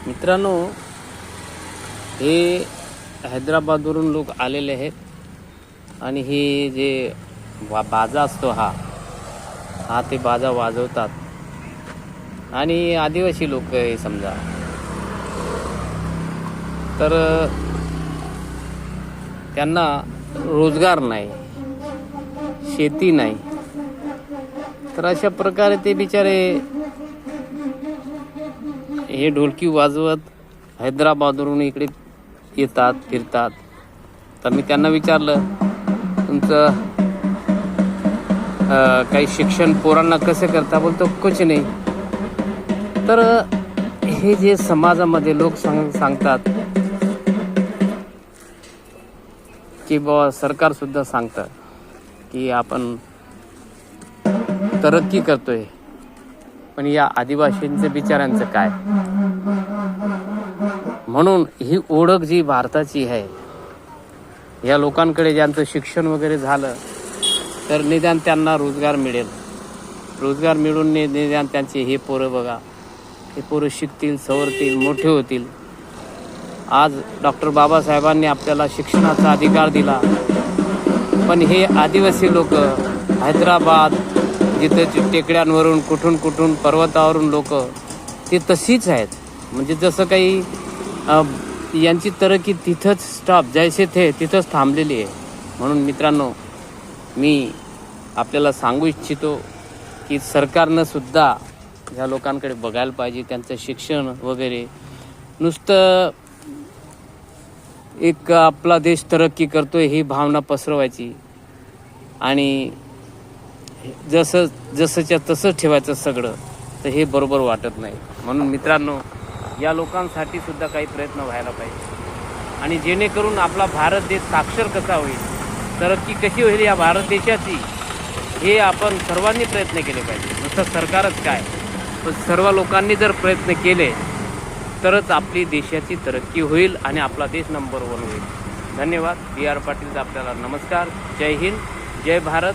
मित्रांनो, हे हैदराबादवरून लोक आलेले आहेत आणि हे जे बाजा असतो हा ते बाजा वाजवतात आणि आदिवासी लोक हे समजा, तर त्यांना रोजगार नाही, शेती नाही, तर अशा प्रकारे ते बिचारे हे ढोलकी वाजवत हैदराबादवरून इकडे येतात, फिरतात. तर मी त्यांना विचारलं, तुमचं काही शिक्षण पोरांना कसं करता? बोलतो कुछ नाही. तर हे जे समाजामध्ये लोक सांगतात की बाबा, सरकार सुद्धा सांगतं की आपण तरक्की करतोय, पण या आदिवासींचं बिचाऱ्यांचं काय? म्हणून ही ओळख जी भारताची आहे, या लोकांकडे ज्यांचं शिक्षण वगैरे झालं तर निदान त्यांना रोजगार मिळेल. रोजगार मिळून निदान त्यांचे हे पोरं बघा, हे पोरं शिकतील, सवरतील, मोठे होतील. आज डॉक्टर बाबासाहेबांनी आपल्याला शिक्षणाचा अधिकार दिला, पण हे आदिवासी लोक हैदराबाद, जिथे टेकड्यांवरून कुठून पर्वतावरून लोक ते तशीच आहेत. म्हणजे जसं काही यांची तरक्की तिथंच स्टॉप, जैसे थे तिथंच थांबलेली आहे. म्हणून मित्रांनो, मी आपल्याला सांगू इच्छितो की सरकारनं सुद्धा या लोकांकडे बघायला पाहिजे. त्यांचं शिक्षण वगैरे नुसतं एक आपला देश तरक्की करतोय ही भावना पसरवायची आणि जसंच्या तसंच ठेवायचं सगळं, तर हे बरोबर वाटत नाही. म्हणून मित्रांनो, या लोकांसाठी सुद्धा काही प्रयत्न व्हायला पाहिजे आणि जेणेकरून आपला भारत देश साक्षर कसा होईल, तरक्की कशी होईल या भारत देशाची, हे आपण सर्वांनी प्रयत्न केले पाहिजे. नुसतं सरकारच काय, पण सर्व लोकांनी जर प्रयत्न केले तरच आपली देशाची तरक्की होईल आणि आपला देश नंबर 1 होईल. धन्यवाद. बी आर पाटीलचा आपल्याला नमस्कार. जय हिंद, जय भारत.